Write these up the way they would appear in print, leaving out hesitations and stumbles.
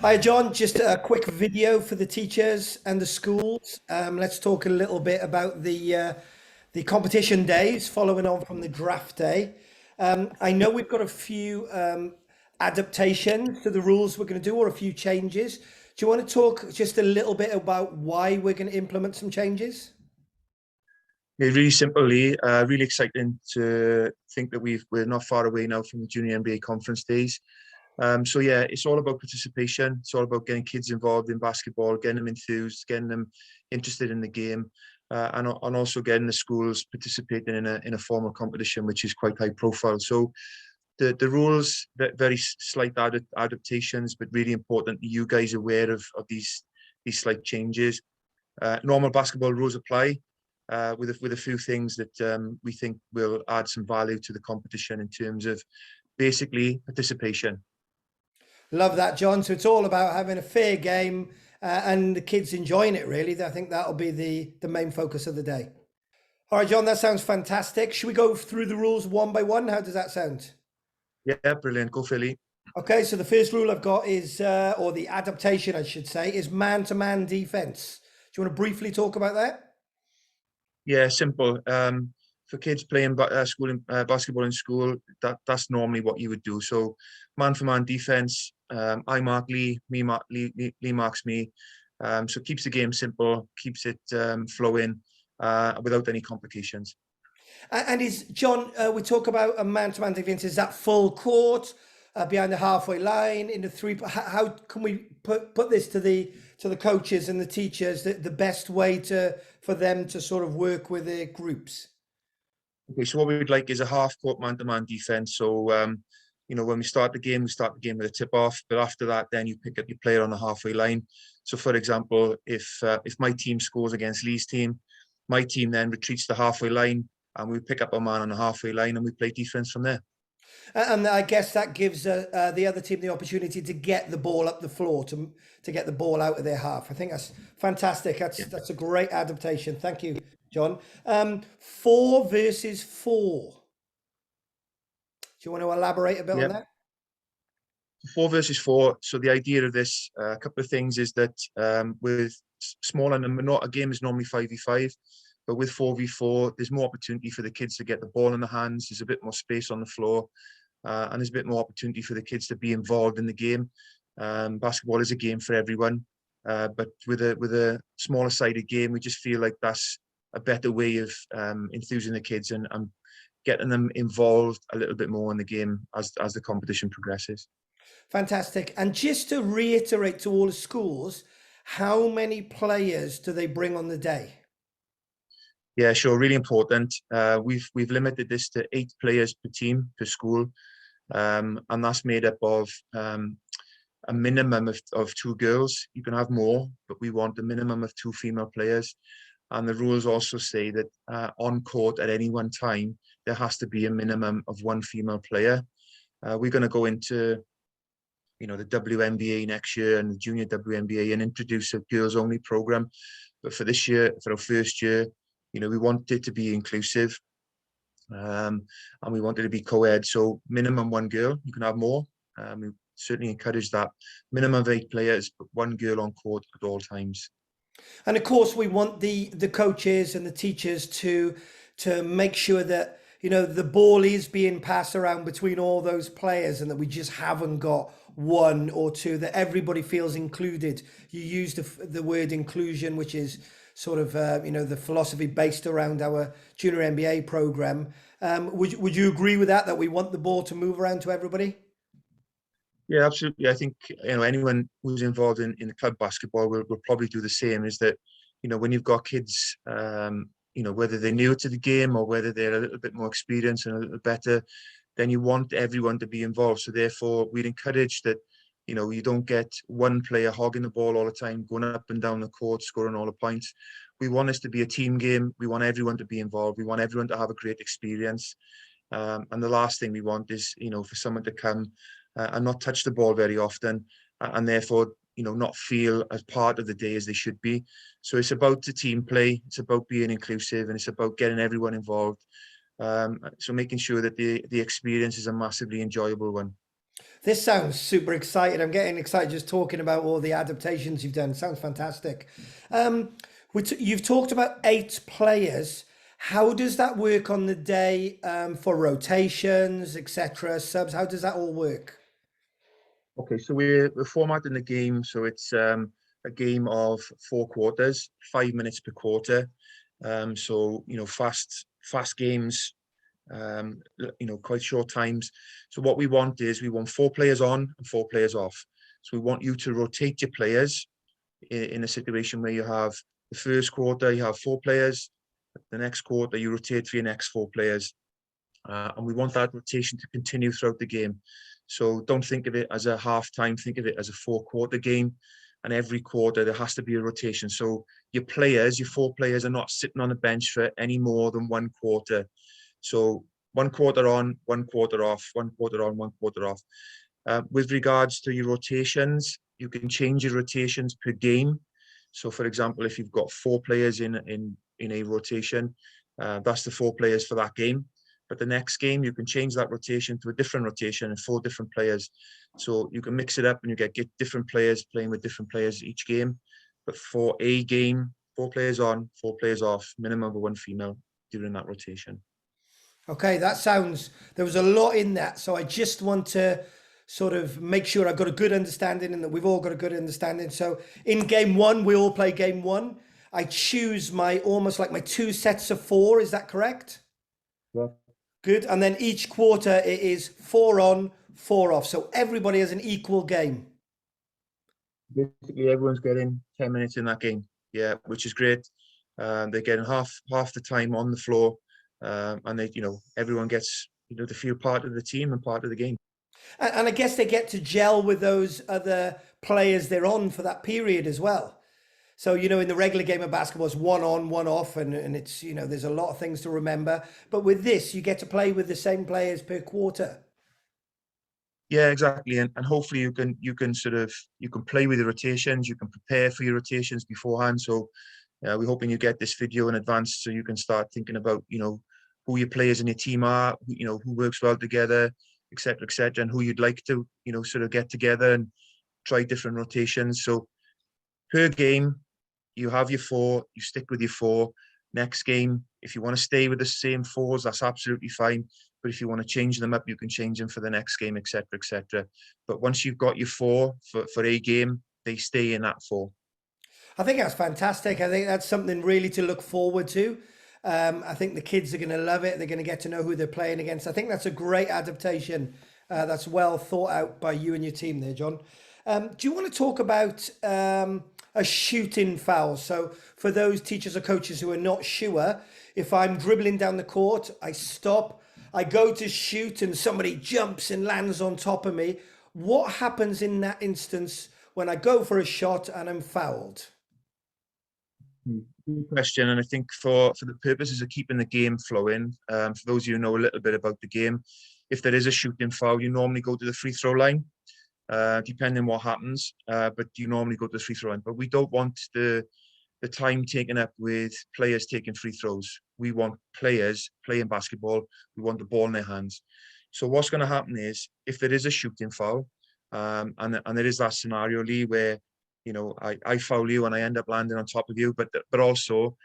Hi, John. Just a quick video for the teachers and the schools. Let's talk a little bit about the competition days following on from the draft day. I know we've got a few adaptations to the rules we're going to do, or a few changes. Do you want to talk just a little bit about why we're going to implement some changes? Yeah, really simply, really exciting to think that we're not far away now from the Junior NBA conference days. So yeah, it's all about participation. It's all about getting kids involved in basketball, getting them enthused, getting them interested in the game, and also getting the schools participating in a formal competition, which is quite high profile. So the rules, very slight adaptations, but really important that you guys are aware of these slight changes. Normal basketball rules apply. With a few things that we think will add some value to the competition in terms of basically participation. Love that, John. So it's all about having a fair game and the kids enjoying it, really. I think that'll be the main focus of the day. All right, John, that sounds fantastic. Should we go through the rules one by one? How does that sound? Yeah, brilliant. Go Philly. Okay, so the first rule I've got is, or the adaptation, I should say, is man-to-man defense. Do you want to briefly talk about that? Yeah, simple. For kids playing basketball in school, that's normally what you would do. So, man-for-man defense. I mark Lee, Lee marks me. So keeps the game simple, keeps it flowing without any complications. And is, John, we talk about a man-to-man defense, is that full court, behind the halfway line, in the three? How can we put this to the coaches and the teachers, the best way for them to sort of work with their groups? Okay, so what we would like is a half-court man-to-man defense. So, when we start the game with a tip-off. But after that, then you pick up your player on the halfway line. So, for example, if my team scores against Lee's team, my team then retreats the halfway line, and we pick up a man on the halfway line, and we play defense from there. And I guess that gives the other team the opportunity to get the ball up the floor, to get the ball out of their half. I think that's fantastic. That's a great adaptation. Thank you, John. 4 versus 4. Do you want to elaborate a bit on that? 4 versus 4. So the idea of this, a couple of things is that with smaller number, a game is normally 5v5, but with 4v4, there's more opportunity for the kids to get the ball in the hands. There's a bit more space on the floor, and there's a bit more opportunity for the kids to be involved in the game. Basketball is a game for everyone, but with a smaller sided game, we just feel like that's a better way of enthusing the kids and getting them involved a little bit more in the game as the competition progresses. Fantastic. And just to reiterate to all the schools, how many players do they bring on the day? Yeah, sure. Really important. We've limited this to 8 players per team per school, and that's made up of a minimum of 2 girls. You can have more, but we want a minimum of 2 female players. And the rules also say that on court at any one time, there has to be a minimum of 1 female player. We're going to go into, the WNBA next year and the Junior WNBA and introduce a girls-only program. But for this year, for our first year, we want it to be inclusive, and we want it to be co-ed. So minimum 1 girl. You can have more. We certainly encourage that. Minimum of 8 players, but 1 girl on court at all times. And of course, we want the coaches and the teachers to make sure that the ball is being passed around between all those players, and that we just haven't got 1 or 2. That everybody feels included. You use the word inclusion, which is sort of the philosophy based around our Junior NBA program. Would you agree with that? That we want the ball to move around to everybody? Yeah, absolutely. I think anyone who's involved in the club basketball will probably do the same. Is that when you've got kids, whether they're new to the game or whether they're a little bit more experienced and a little better, then you want everyone to be involved. So therefore, we'd encourage that you don't get 1 player hogging the ball all the time, going up and down the court, scoring all the points. We want this to be a team game. We want everyone to be involved. We want everyone to have a great experience. And the last thing we want is for someone to come and not touch the ball very often, and therefore not feel as part of the day as they should be. So it's about the team play, it's about being inclusive, and it's about getting everyone involved. So making sure that the experience is a massively enjoyable one. This sounds super exciting. I'm getting excited just talking about all the adaptations you've done. Sounds fantastic. Um, you've talked about 8 players. How does that work on the day for rotations, etc., subs? How does that all work? Okay, so we're formatting the game so it's a game of 4 quarters, 5 minutes per quarter. So fast games, quite short times. So what we want is we want 4 players on and 4 players off. So we want you to rotate your players in a situation where you have the first quarter, you have 4 players. The next quarter, you rotate for your next 4 players. And we want that rotation to continue throughout the game. So don't think of it as a half time, think of it as a 4 quarter game. And every quarter there has to be a rotation. So your 4 players are not sitting on a bench for any more than 1 quarter. So 1 quarter on, 1 quarter off, 1 quarter on, 1 quarter off. With regards to your rotations, you can change your rotations per game. So for example, if you've got 4 players in a rotation, that's the 4 players for that game. But the next game, you can change that rotation to a different rotation and 4 different players. So you can mix it up and you get different players playing with different players each game. But for a game, 4 players on, 4 players off, minimum of 1 female during that rotation. Okay, that sounds, there was a lot in that. So I just want to sort of make sure I've got a good understanding and that we've all got a good understanding. So in game one, we all play game one. I choose my almost like my 2 sets of 4. Is that correct? Yeah. Good. And then each quarter it is 4 on, 4 off. So everybody has an equal game. Basically, everyone's getting 10 minutes in that game. Yeah, which is great. They're getting half the time on the floor, and everyone gets to feel part of the team and part of the game. And I guess they get to gel with those other players they're on for that period as well. So, in the regular game of basketball, it's 1 on, 1 off, and it's, there's a lot of things to remember. But with this, you get to play with the same players per quarter. Yeah, exactly, and hopefully you can play with the rotations, you can prepare for your rotations beforehand. So we're hoping you get this video in advance so you can start thinking about who your players in your team are, who works well together, etc., and who you'd like to sort of get together and try different rotations. So per game, you have your 4, you stick with your 4. Next game, if you want to stay with the same 4s, that's absolutely fine. But if you want to change them up, you can change them for the next game, etc. But once you've got your 4 for a game, they stay in that 4. I think that's fantastic. I think that's something really to look forward to. I think the kids are going to love it. They're going to get to know who they're playing against. I think that's a great adaptation. That's well thought out by you and your team there, John. Do you want to talk about a shooting foul? So for those teachers or coaches who are not sure, if I'm dribbling down the court, I stop, I go to shoot and somebody jumps and lands on top of me. What happens in that instance when I go for a shot and I'm fouled? Good question, and I think for the purposes of keeping the game flowing, for those of you who know a little bit about the game, if there is a shooting foul, you normally go to the free throw line, depending what happens. But you normally go to the free throw line. But we don't want the time taken up with players taking free throws. We want players playing basketball. We want the ball in their hands. So what's going to happen is if there is a shooting foul, and there is that scenario, Lee, where I foul you and I end up landing on top of you, but also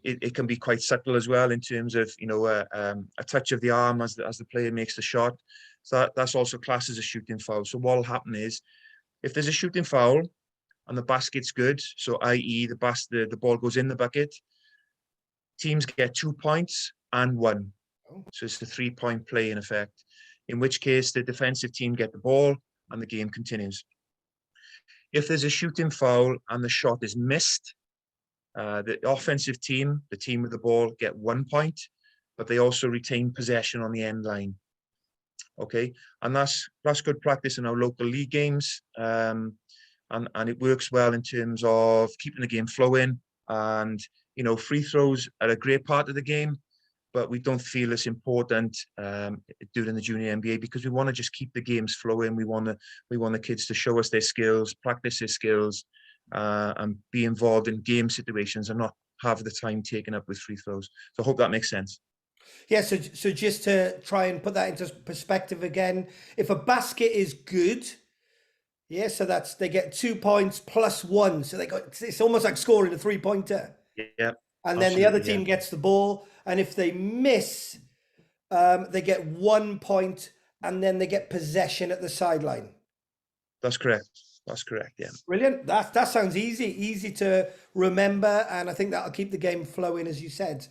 it can be quite subtle as well in terms of a touch of the arm as the player makes the shot. So that's also classed as a shooting foul. So what will happen is if there's a shooting foul and the basket's good, so i.e. the ball goes in the bucket, teams get 2 points and 1. So it's a 3-point play in effect, in which case the defensive team get the ball and the game continues. If there's a shooting foul and the shot is missed, the offensive team, the team with the ball, get 1 point, but they also retain possession on the end line. Okay, and that's good practice in our local league games, and it works well in terms of keeping the game flowing. And free throws are a great part of the game, but we don't feel it's important during the junior NBA because we want to just keep the games flowing. We want the kids to show us their skills, practice their skills, and be involved in game situations and not have the time taken up with free throws. So I hope that makes sense. Yeah, so just to try and put that into perspective again, if a basket is good, yeah, so that's they get 2 points plus one, so they got it's almost like scoring a three-pointer, Yeah, and then the other absolutely. Yeah, team gets the ball, and if they miss, they get 1 point, and then they get possession at the sideline. that's correct. That's correct. Yeah. Brilliant. That sounds easy to remember, and I think that'll keep the game flowing, as you said.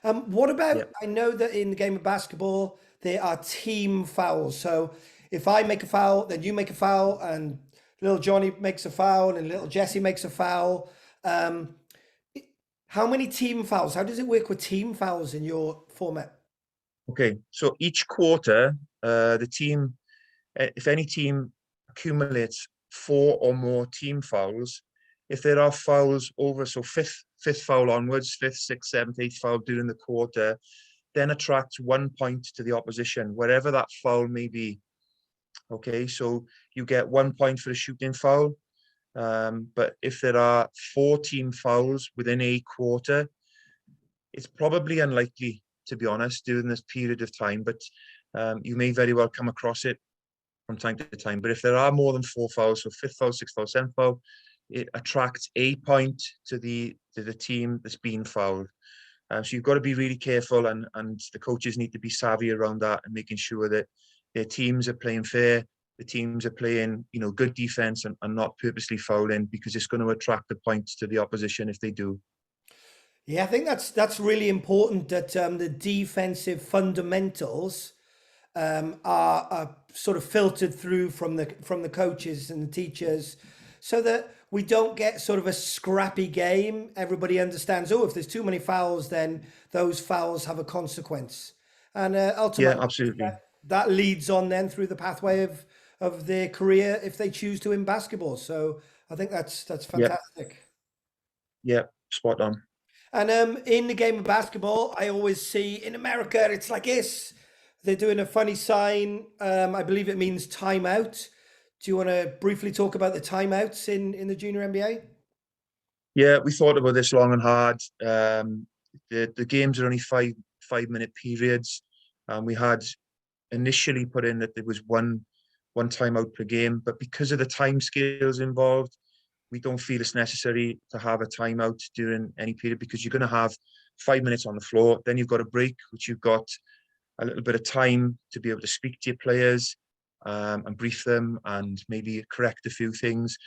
What Yeah. about? I know that in the game of basketball there are team fouls. So if I make a foul, then you make a foul, and little Johnny makes a foul, and little Jesse makes a foul. Um, how many team fouls? How does it work with team fouls in your format? Okay. So each quarter, the team, if any team accumulates 4 or more team fouls, if there are fouls over, so fifth foul onwards, fifth, sixth, seventh, eighth foul during the quarter, then attracts 1 point to the opposition, wherever that foul may be. Okay, so you get 1 point for a shooting foul. But if there are 4 team fouls within a quarter, it's probably unlikely, to be honest, during this period of time. But you may very well come across it from time to time. But if there are more than 4 fouls, so fifth foul, sixth foul, seventh foul, it attracts a point to the team that's been fouled. So you've got to be really careful, and the coaches need to be savvy around that and making sure that their teams are playing fair, the teams are playing, good defense and not purposely fouling, because it's going to attract the points to the opposition if they do. Yeah, I think that's really important that the defensive fundamentals are sort of filtered through from the coaches and the teachers, so that we don't get sort of a scrappy game. Everybody understands, oh, if there's too many fouls, then those fouls have a consequence, and Yeah, ultimately absolutely. that leads on then through the pathway of their career if they choose to in basketball. So I think that's Yeah, fantastic. yeah, spot on. And in the game of basketball, I always see in America, it's like this. They're doing a funny sign. I believe it means timeout. Do you want to briefly talk about the timeouts in the junior NBA? Yeah, we thought about this long and hard. The games are only 5 minute periods, and we had initially put in that there was one timeout per game, but because of the time scales involved, we don't feel it's necessary to have a timeout during any period, because you're going to have 5 minutes on the floor, then you've got a break, which you've got a little bit of time to be able to speak to your players, and brief them and maybe correct a few things.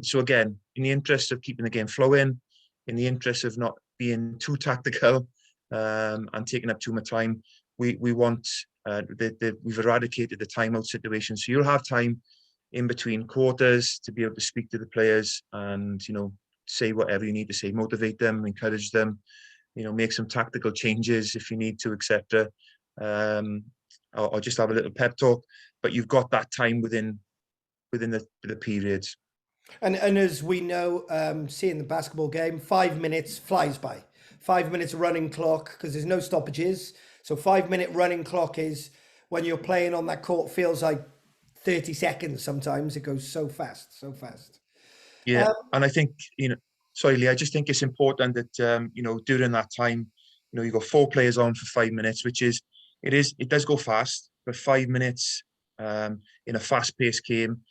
So again, in the interest of keeping the game flowing, in the interest of not being too tactical, and taking up too much time, we want we've eradicated the timeout situation. So you'll have time in between quarters to be able to speak to the players and say whatever you need to say, motivate them, encourage them, make some tactical changes if you need to, etc. Or just have a little pep talk. But you've got that time within the periods. And as we know, seeing the basketball game, 5 minutes flies by. 5 minutes running clock because there's no stoppages. So 5 minute running clock is when you're playing on that court feels like 30 seconds. Sometimes it goes so fast, so fast. Yeah, and I think sorry, Lee, I just think it's important that during that time, you've got 4 players on for 5 minutes, which it does go fast, but 5 minutes in a fast-paced game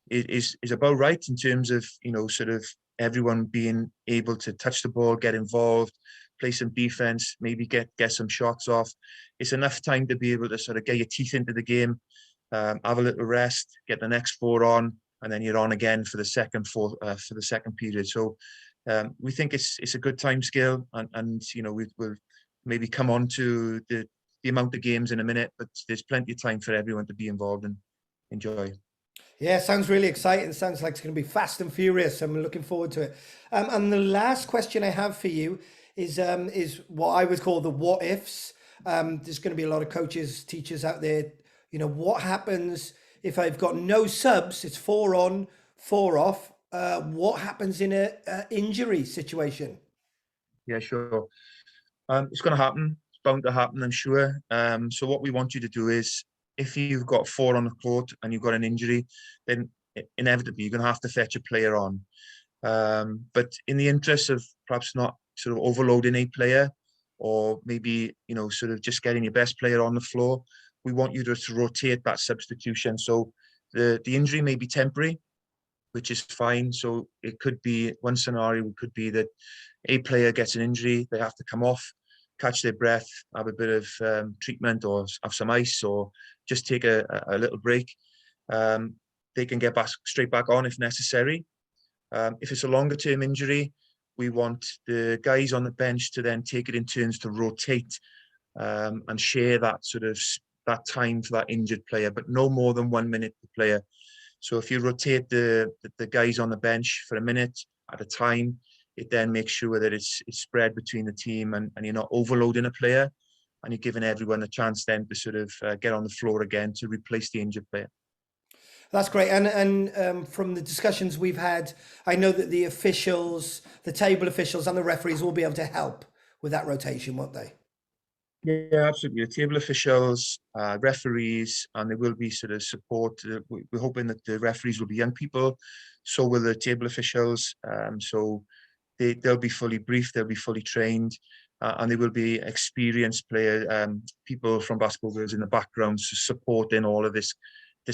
is about right in terms of sort of everyone being able to touch the ball, get involved, play some defense, maybe get some shots off. It's enough time to be able to sort of get your teeth into the game, have a little rest, get the next 4 on, and then you're on again for the second period. So we think it's a good time scale, and we'll maybe come on to the amount of games in a minute, but there's plenty of time for everyone to be involved and enjoy. Yeah, sounds really exciting. Sounds like it's going to be fast and furious. I'm looking forward to it. And the last question I have for you is what I would call the what ifs. There's going to be a lot of coaches, teachers out there. What happens if I've got no subs? It's 4 on, 4 off. What happens in a injury situation? Yeah, sure. It's going to happen. It's bound to happen, I'm sure. So what we want you to do is, if you've got 4 on the court and you've got an injury, then inevitably you're going to have to fetch a player on. But in the interest of perhaps not sort of overloading a player, or maybe, sort of just getting your best player on the floor, we want you to rotate that substitution. So the injury may be temporary, which is fine. So it could be, one scenario could be that a player gets an injury, they have to come off, catch their breath, have a bit of treatment, or have some ice, or just take a little break. They can get straight back on if necessary. If it's a longer term injury, we want the guys on the bench to then take it in turns to rotate and share that that time for that injured player, but no more than 1 minute per player. So if you rotate the guys on the bench for a minute at a time, it then makes sure that it's spread between the team, and you're not overloading a player, and you're giving everyone a chance then to sort of get on the floor again to replace the injured player. That's great. And from the discussions we've had, I know that the officials, the table officials and the referees will be able to help with that rotation, won't they? Yeah, absolutely. The table officials, referees, and there will be sort of support. We're hoping that the referees will be young people, so will the table officials. So they'll be fully briefed, they'll be fully trained, and there will be experienced people from Basketball Girls in the background supporting all of this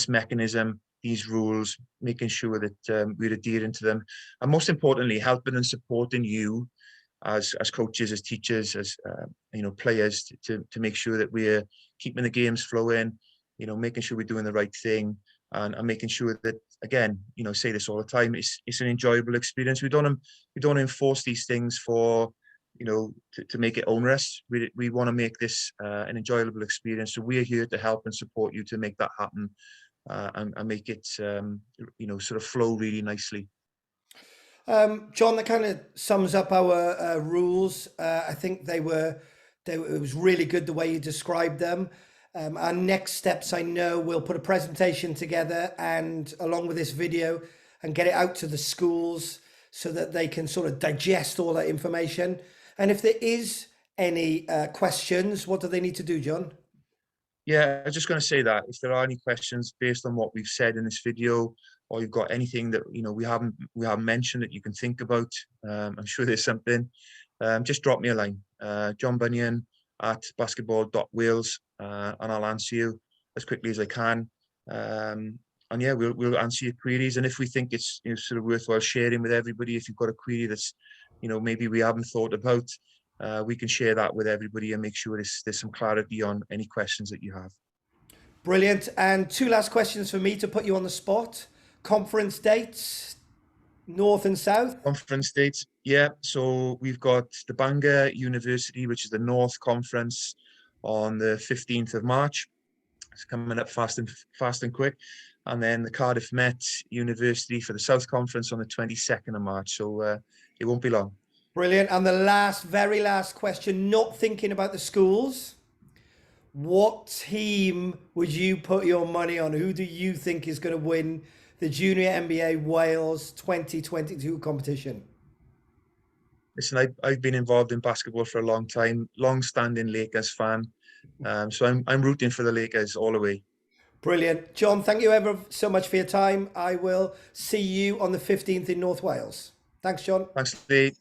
mechanism, these rules, making sure that we're adhering to them, and most importantly, helping and supporting you as coaches, as teachers, as players, to make sure that we're keeping the games flowing, making sure we're doing the right thing, and making sure that, again, say this all the time, it's an enjoyable experience. We don't enforce these things for to make it onerous. We want to make this an enjoyable experience. So we're here to help and support you to make that happen, and make it sort of flow really nicely. John, that kind of sums up our rules. I think it was really good the way you described them. Our next steps, I know we'll put a presentation together and along with this video and get it out to the schools so that they can sort of digest all that information. And if there is any questions, what do they need to do, John? Yeah, I was just going to say that if there are any questions based on what we've said in this video, or you've got anything that we haven't mentioned that you can think about, I'm sure there's something. Just drop me a line, Jon Bunyan at basketball.wales, and I'll answer you as quickly as I can. And yeah, we'll answer your queries. And if we think it's sort of worthwhile sharing with everybody, if you've got a query that's maybe we haven't thought about, we can share that with everybody and make sure there's some clarity on any questions that you have. Brilliant. And two last questions for me to put you on the spot. Conference dates, North and South? Conference dates, yeah. So we've got the Bangor University, which is the North Conference, on the 15th of March. It's coming up fast and quick. And then the Cardiff Met University for the South Conference on the 22nd of March. So it won't be long. Brilliant. And the very last question, not thinking about the schools, what team would you put your money on? Who do you think is going to win the Junior NBA Wales 2022 competition? Listen, I've been involved in basketball for a long time, long-standing Lakers fan. So I'm rooting for the Lakers all the way. Brilliant. John, thank you ever so much for your time. I will see you on the 15th in North Wales. Thanks, John. Thanks, Lee.